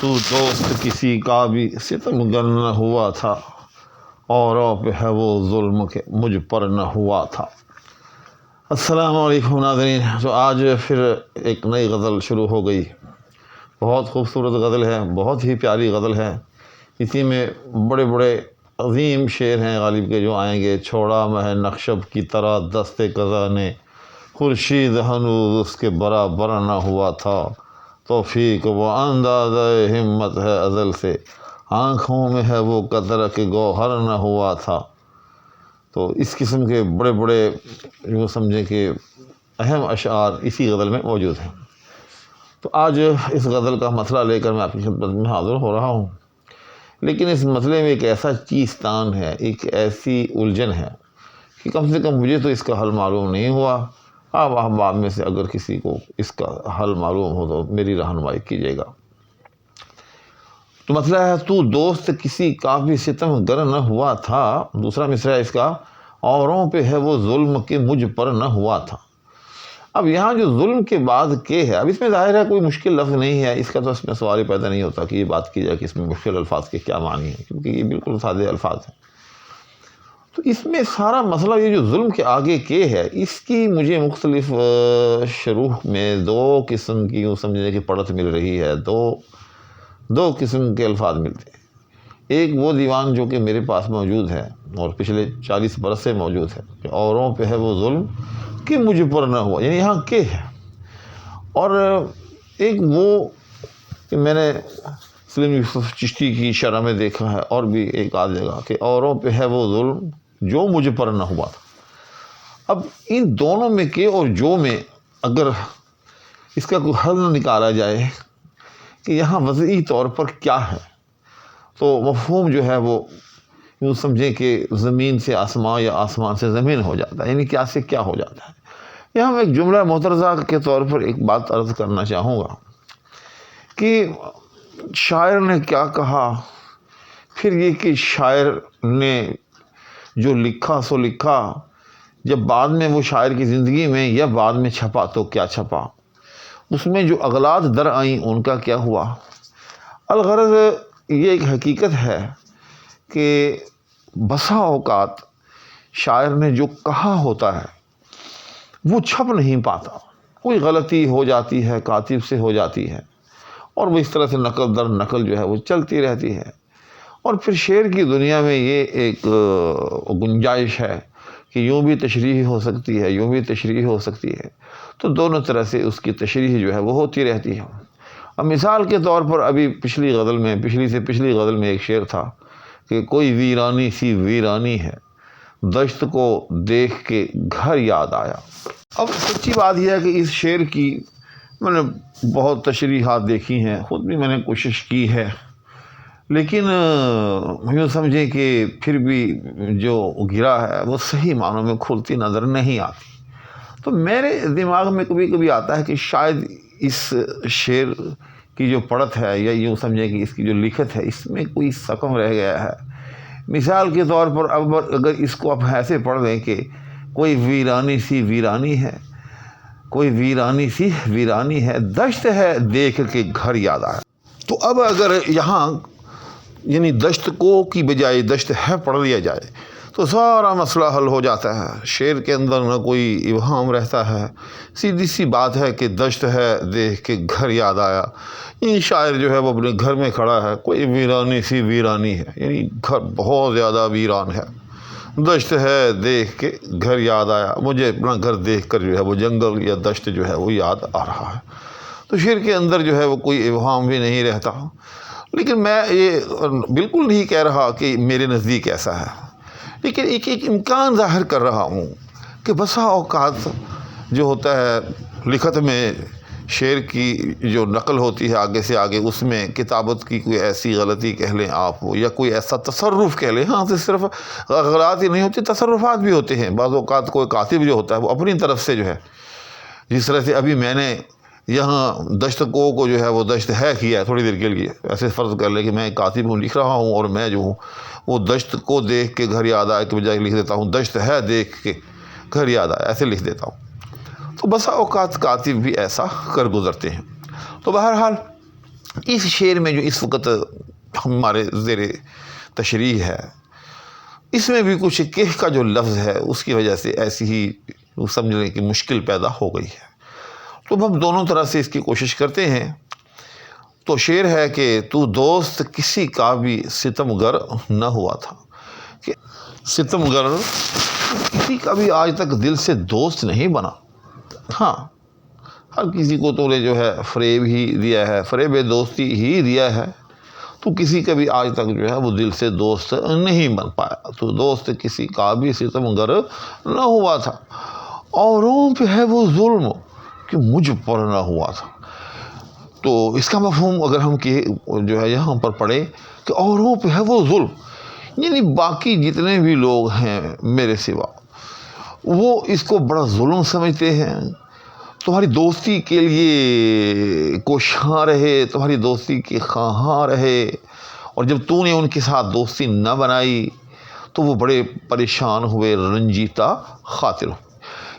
تو دوست کسی کا بھی ستمگر نہ ہوا تھا، اوروں پہ ہے وہ ظلم کہ مجھ پر نہ ہوا تھا۔ السلام علیکم ناظرین، تو آج پھر ایک نئی غزل شروع ہو گئی۔ بہت خوبصورت غزل ہے، بہت ہی پیاری غزل ہے۔ اسی میں بڑے بڑے عظیم شعر ہیں غالب کے جو آئیں گے۔ چھوڑا مہ نقشب کی طرح دست قضا نے، خورشید ہنوز اس کے برابر نہ ہوا تھا۔ توفیق وہ اندازہ ہمت ہے ازل سے، آنکھوں میں ہے وہ قطرہ کہ گوہر نہ ہوا تھا۔ تو اس قسم کے بڑے بڑے جو سمجھیں کہ اہم اشعار اسی غزل میں موجود ہیں۔ تو آج اس غزل کا مسئلہ لے کر میں آپ کی خدمت میں حاضر ہو رہا ہوں، لیکن اس مسئلے میں ایک ایسا چیستان ہے، ایک ایسی الجھن ہے کہ کم سے کم مجھے تو اس کا حل معلوم نہیں ہوا۔ آپ احباب میں سے اگر کسی کو اس کا حل معلوم ہو تو میری رہنمائی کیجیے گا۔ تو مسئلہ ہے، تو دوست کسی کا بھی ستم گر نہ ہوا تھا۔ دوسرا مصرعہ اس کا، اوروں پہ ہے وہ ظلم کہ مجھ پر نہ ہوا تھا۔ اب یہاں جو ظلم کے بعد کے ہے، اب اس میں ظاہر ہے کوئی مشکل لفظ نہیں ہے، اس کا تو اس میں سوال ہی پیدا نہیں ہوتا کہ یہ بات کی جائے کہ اس میں مشکل الفاظ کے کیا معنی ہیں، کیونکہ یہ بالکل سادے الفاظ ہیں۔ تو اس میں سارا مسئلہ یہ جو ظلم کے آگے کے ہے، اس کی مجھے مختلف شروح میں دو قسم کی یوں سمجھنے کی پڑت مل رہی ہے، دو قسم کے الفاظ ملتے ہیں۔ ایک وہ دیوان جو کہ میرے پاس موجود ہے اور پچھلے 40 برس سے موجود ہے کہ اوروں پہ ہے وہ ظلم کہ مجھ پر نہ ہوا، یعنی یہاں کے ہے۔ اور ایک وہ کہ میں نے سلیم یوسف چشتی کی شرح میں دیکھا ہے اور بھی ایک آدھ جگہ کہ اوروں پہ ہے وہ ظلم جو مجھ پر نہ ہوا تھا۔ اب ان دونوں میں کے اور جو میں اگر اس کا کوئی حل نہ نکالا جائے کہ یہاں وضعی طور پر کیا ہے، تو مفہوم جو ہے وہ یوں سمجھیں کہ زمین سے آسمان یا آسمان سے زمین ہو جاتا ہے، یعنی کیا سے کیا ہو جاتا ہے۔ یہاں میں ایک جملہ معترضہ کے طور پر ایک بات عرض کرنا چاہوں گا کہ شاعر نے کیا کہا، پھر یہ کہ شاعر نے جو لکھا سو لکھا، جب بعد میں وہ شاعر کی زندگی میں یا بعد میں چھپا تو کیا چھپا، اس میں جو اغلاط در آئیں ان کا کیا ہوا۔ الغرض یہ ایک حقیقت ہے کہ بسا اوقات شاعر نے جو کہا ہوتا ہے وہ چھپ نہیں پاتا، کوئی غلطی ہو جاتی ہے، کاتب سے ہو جاتی ہے، اور وہ اس طرح سے نقل در نقل جو ہے وہ چلتی رہتی ہے۔ اور پھر شعر کی دنیا میں یہ ایک گنجائش ہے کہ یوں بھی تشریح ہو سکتی ہے، یوں بھی تشریح ہو سکتی ہے، تو دونوں طرح سے اس کی تشریح جو ہے وہ ہوتی رہتی ہے۔ اب مثال کے طور پر ابھی پچھلی سے پچھلی غزل میں ایک شعر تھا کہ کوئی ویرانی سی ویرانی ہے، دشت کو دیکھ کے گھر یاد آیا۔ اب سچی بات یہ ہے کہ اس شعر کی میں نے بہت تشریحات دیکھی ہیں، خود بھی میں نے کوشش کی ہے، لیکن یوں سمجھیں کہ پھر بھی جو گرا ہے وہ صحیح معنوں میں کھلتی نظر نہیں آتی۔ تو میرے دماغ میں کبھی کبھی آتا ہے کہ شاید اس شعر کی جو پڑت ہے یا یوں سمجھیں کہ اس کی جو لکھت ہے، اس میں کوئی سقم رہ گیا ہے۔ مثال کے طور پر اب اگر اس کو آپ ایسے پڑھ دیں کہ کوئی ویرانی سی ویرانی ہے، کوئی ویرانی سی ویرانی ہے، دشت ہے دیکھ کے گھر یاد آیا۔ تو اب اگر یہاں یعنی دشت کو کی بجائے دشت ہے پڑھ لیا جائے تو سارا مسئلہ حل ہو جاتا ہے۔ شعر کے اندر نہ کوئی ابہام رہتا ہے، سیدھی سی بات ہے کہ دشت ہے دیکھ کے گھر یاد آیا۔ یہ شاعر جو ہے وہ اپنے گھر میں کھڑا ہے، کوئی ویرانی سی ویرانی ہے، یعنی گھر بہت زیادہ ویران ہے، دشت ہے دیکھ کے گھر یاد آیا، مجھے اپنا گھر دیکھ کر جو ہے وہ جنگل یا دشت جو ہے وہ یاد آ رہا ہے۔ تو شعر کے اندر جو ہے وہ کوئی ابہام بھی نہیں رہتا، لیکن میں یہ بالکل نہیں کہہ رہا کہ میرے نزدیک ایسا ہے، لیکن ایک امکان ظاہر کر رہا ہوں کہ بسا اوقات جو ہوتا ہے لکھت میں شعر کی جو نقل ہوتی ہے آگے سے آگے، اس میں کتابت کی کوئی ایسی غلطی کہہ لیں آپ، یا کوئی ایسا تصرف کہہ لیں، ہاں صرف غلط ہی نہیں ہوتی، تصرفات بھی ہوتے ہیں۔ بعض اوقات کوئی کاتب جو ہوتا ہے وہ اپنی طرف سے جو ہے، جس طرح سے ابھی میں نے یہاں دشت کو جو ہے وہ دشت ہے کیا ہے تھوڑی دیر کے لیے، ایسے فرض کر لیں کہ میں کاتب ہوں، لکھ رہا ہوں، اور میں جو ہوں وہ دشت کو دیکھ کے گھر یاد آئے کے بجائے لکھ دیتا ہوں دشت ہے دیکھ کے گھر یاد آئے، ایسے لکھ دیتا ہوں۔ تو بسا اوقات کاتب بھی ایسا کر گزرتے ہیں۔ تو بہرحال اس شعر میں جو اس وقت ہمارے زیر تشریح ہے، اس میں بھی کچھ کہہ کا جو لفظ ہے اس کی وجہ سے ایسی ہی سمجھنے کی مشکل پیدا ہو گئی ہے۔ تو ہم دونوں طرح سے اس کی کوشش کرتے ہیں۔ تو شعر ہے کہ تو دوست کسی کا بھی ستمگر نہ ہوا تھا، کہ ستمگر کسی کا بھی آج تک دل سے دوست نہیں بنا۔ ہاں، ہر کسی کو تو نے جو ہے فریب ہی دیا ہے، فریب دوستی ہی دیا ہے، تو کسی کا بھی آج تک جو ہے وہ دل سے دوست نہیں بن پایا۔ تو دوست کسی کا بھی ستمگر نہ ہوا تھا، اوروں پہ ہے وہ ظلم کہ مجھ پر نہ ہوا تھا۔ تو اس کا مفہوم اگر ہم جو ہے یہاں پر پڑھیں کہ اوروں پہ ہے وہ ظلم، یعنی باقی جتنے بھی لوگ ہیں میرے سوا، وہ اس کو بڑا ظلم سمجھتے ہیں، تمہاری دوستی کے لیے کوشاں رہے، تمہاری دوستی کے خواہاں رہے، اور جب تو نے ان کے ساتھ دوستی نہ بنائی تو وہ بڑے پریشان ہوئے، رنجیدہ خاطر ہوئے۔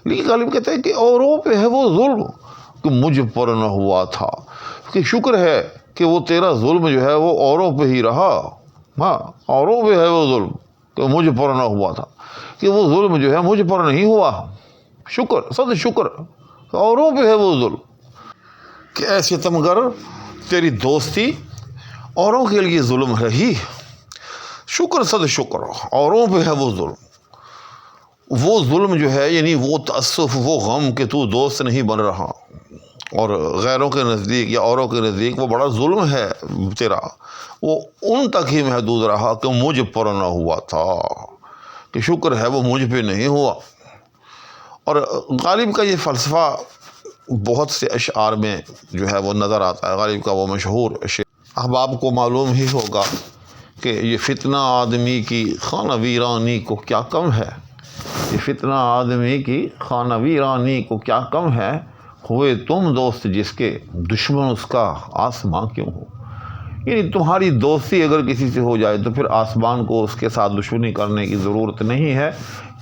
لیکن غالب کہتا ہے کہ اوروں پہ ہے وہ ظلم کہ مجھ پر نہ ہوا تھا، کہ شکر ہے کہ وہ تیرا ظلم جو ہے وہ اوروں پہ ہی رہا۔ ہاں، اوروں پہ ہے وہ ظلم کہ مجھ پر نہ ہوا تھا، کہ وہ ظلم جو ہے مجھ پر نہیں ہوا۔ شکر، صد شکر، اوروں پہ ہے وہ ظلم کہ اے ستمگر تیری دوستی اوروں کے لیے ظلم رہی۔ شکر، صد شکر، اوروں پہ ہے وہ ظلم۔ وہ ظلم جو ہے یعنی وہ تأسف، وہ غم کہ تو دوست نہیں بن رہا، اور غیروں کے نزدیک یا اوروں کے نزدیک وہ بڑا ظلم ہے تیرا، وہ ان تک ہی محدود رہا کہ مجھ پر نہ ہوا تھا، کہ شکر ہے وہ مجھ پہ نہیں ہوا۔ اور غالب کا یہ فلسفہ بہت سے اشعار میں جو ہے وہ نظر آتا ہے۔ غالب کا وہ مشہور شعر احباب کو معلوم ہی ہوگا کہ یہ فتنہ آدمی کی خانہ ویرانی کو کیا کم ہے، یہ فتنہ آدمی کی خانہ ویرانی کو کیا کم ہے، ہوئے تم دوست جس کے دشمن اس کا آسمان کیوں ہو۔ یعنی تمہاری دوستی اگر کسی سے ہو جائے تو پھر آسمان کو اس کے ساتھ دشمنی کرنے کی ضرورت نہیں ہے،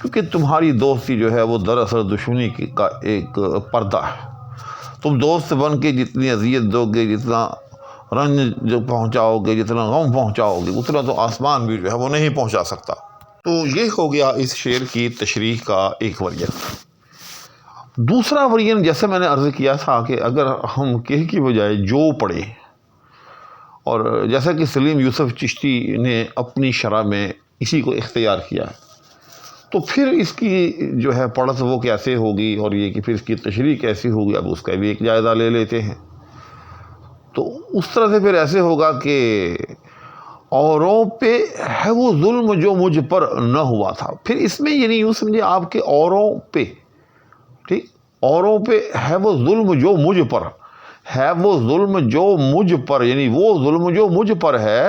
کیونکہ تمہاری دوستی جو ہے وہ دراصل دشمنی کا ایک پردہ ہے۔ تم دوست بن کے جتنی اذیت دو گے، جتنا رنج جو پہنچاؤ گے، جتنا غم پہنچاؤ گے، اتنا تو آسمان بھی جو ہے وہ نہیں پہنچا سکتا۔ تو یہ ہو گیا اس شعر کی تشریح کا ایک ورژن۔ دوسرا ورژن جیسے میں نے عرض کیا تھا کہ اگر ہم کہ کی بجائے جو پڑھے، اور جیسا کہ سلیم یوسف چشتی نے اپنی شرح میں اسی کو اختیار کیا، تو پھر اس کی جو ہے پڑھت وہ کیسے ہوگی، اور یہ کہ پھر اس کی تشریح کیسی ہوگی، اب اس کا بھی ایک جائزہ لے لیتے ہیں۔ تو اس طرح سے پھر ایسے ہوگا کہ اوروں پہ ہے وہ ظلم جو مجھ پر نہ ہوا تھا۔ پھر اس میں یہ نہیں یوں سمجھے آپ کے اوروں پہ، ٹھیک، اوروں پہ ہے وہ ظلم جو مجھ پر ہے، وہ ظلم جو مجھ پر، یعنی وہ ظلم جو مجھ پر ہے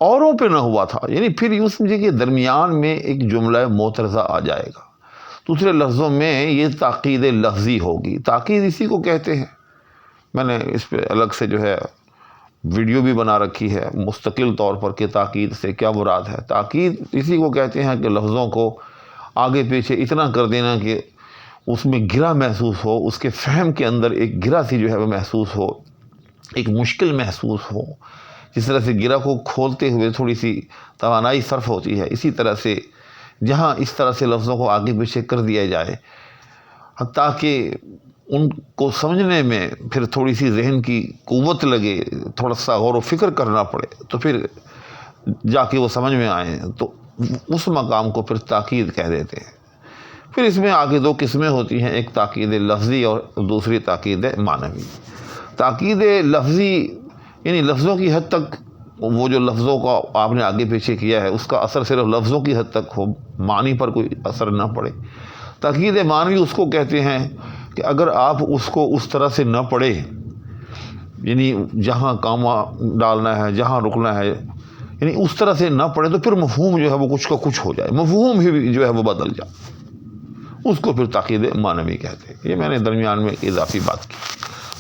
اوروں پہ نہ ہوا تھا، یعنی پھر یوں سمجھے کہ درمیان میں ایک جملہ معترضہ آ جائے گا۔ دوسرے لفظوں میں یہ تاکید لفظی ہوگی۔ تاکید اسی کو کہتے ہیں، میں نے اس پہ الگ سے جو ہے ویڈیو بھی بنا رکھی ہے مستقل طور پر کہ تاکید سے کیا مراد ہے۔ تاکید اسی کو کہتے ہیں کہ لفظوں کو آگے پیچھے اتنا کر دینا کہ اس میں گرہ محسوس ہو، اس کے فہم کے اندر ایک گرہ سی جو ہے وہ محسوس ہو، ایک مشکل محسوس ہو۔ جس طرح سے گرہ کو کھولتے ہوئے تھوڑی سی توانائی صرف ہوتی ہے، اسی طرح سے جہاں اس طرح سے لفظوں کو آگے پیچھے کر دیا جائے حتیٰ کہ ان کو سمجھنے میں پھر تھوڑی سی ذہن کی قوت لگے، تھوڑا سا غور و فکر کرنا پڑے، تو پھر جا کے وہ سمجھ میں آئیں، تو اس مقام کو پھر تاکید کہہ دیتے ہیں۔ پھر اس میں آگے دو قسمیں ہوتی ہیں، ایک تاکید لفظی اور دوسری تاکید معنوی۔ تاکید لفظی یعنی لفظوں کی حد تک وہ جو لفظوں کا آپ نے آگے پیچھے کیا ہے اس کا اثر صرف لفظوں کی حد تک ہو، معنی پر کوئی اثر نہ پڑے۔ تاکید معنوی اس کو کہتے ہیں کہ اگر آپ اس کو اس طرح سے نہ پڑھے، یعنی جہاں کامہ ڈالنا ہے، جہاں رکنا ہے، یعنی اس طرح سے نہ پڑھے تو پھر مفہوم جو ہے وہ کچھ کا کچھ ہو جائے، مفہوم ہی جو ہے وہ بدل جائے، اس کو پھر تاکید معنوی کہتے ہیں۔ یہ میں نے درمیان میں اضافی بات کی۔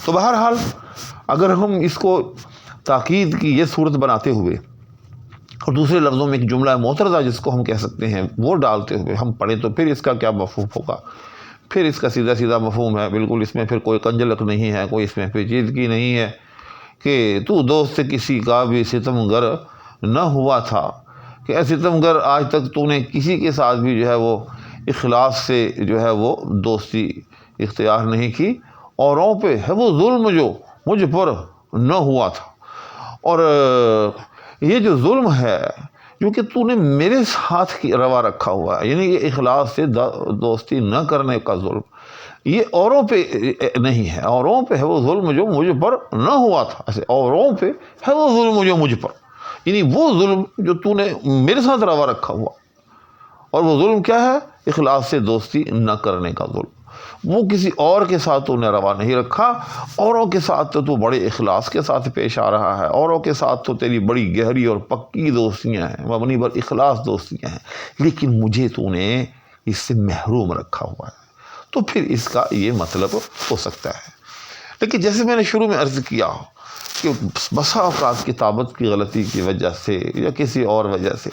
تو بہرحال اگر ہم اس کو تاکید کی یہ صورت بناتے ہوئے اور دوسرے لفظوں میں ایک جملہ معترضہ جس کو ہم کہہ سکتے ہیں وہ ڈالتے ہوئے ہم پڑھیں تو پھر اس کا کیا مفہوم ہوگا؟ پھر اس کا سیدھا سیدھا مفہوم ہے، بالکل اس میں پھر کوئی کنجلک نہیں ہے، کوئی اس میں پیچیدگی نہیں ہے کہ تو دوست کسی کا بھی ستمگر نہ ہوا تھا، کہ اے ستمگر آج تک تو نے کسی کے ساتھ بھی جو ہے وہ اخلاص سے جو ہے وہ دوستی اختیار نہیں کی، اوروں پہ ہے وہ ظلم جو مجھ پر نہ ہوا تھا۔ اور یہ جو ظلم ہے جو کہ تو نے میرے ساتھ کی روا رکھا ہوا ہے، یعنی کہ اخلاص سے دوستی نہ کرنے کا ظلم، یہ اوروں پہ نہیں ہے، اوروں پہ ہے وہ ظلم جو مجھ پر نہ ہوا تھا، ایسے اوروں پہ ہے وہ ظلم جو مجھ پر، یعنی وہ ظلم جو تو نے میرے ساتھ روا رکھا ہوا۔ اور وہ ظلم کیا ہے؟ اخلاص سے دوستی نہ کرنے کا ظلم۔ وہ کسی اور کے ساتھ تو نے روا نہیں رکھا، اوروں کے ساتھ تو بڑے اخلاص کے ساتھ پیش آ رہا ہے، اوروں کے ساتھ تو تیری بڑی گہری اور پکی دوستیاں ہیں، مبنی بر اخلاص دوستیاں ہیں، لیکن مجھے تو نے اس سے محروم رکھا ہوا ہے۔ تو پھر اس کا یہ مطلب ہو سکتا ہے، لیکن جیسے میں نے شروع میں عرض کیا کہ بسا اوقات کتابت کی غلطی کی وجہ سے یا کسی اور وجہ سے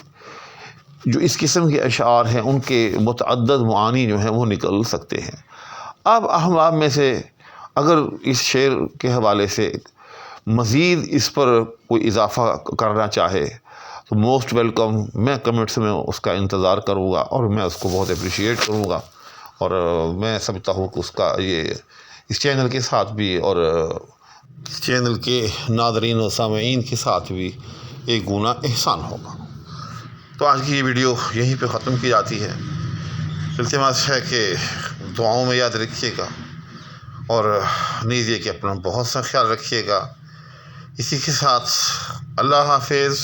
جو اس قسم کے اشعار ہیں ان کے متعدد معانی جو ہیں وہ نکل سکتے ہیں۔ اب ہم آپ میں سے اگر اس شعر کے حوالے سے مزید اس پر کوئی اضافہ کرنا چاہے تو موسٹ ویلکم، میں کمنٹس میں اس کا انتظار کروں گا اور میں اس کو بہت اپریشیٹ کروں گا، اور میں سمجھتا ہوں کہ اس کا یہ اس چینل کے ساتھ بھی اور اس چینل کے ناظرین و سامعین کے ساتھ بھی ایک گنا احسان ہوگا۔ تو آج کی یہ ویڈیو یہیں پہ ختم کی جاتی ہے۔ التماس ہے کہ دعاؤں میں یاد رکھیے گا، اور نیز یہ کہ اپنا بہت سا خیال رکھیے گا۔ اسی کے ساتھ اللہ حافظ۔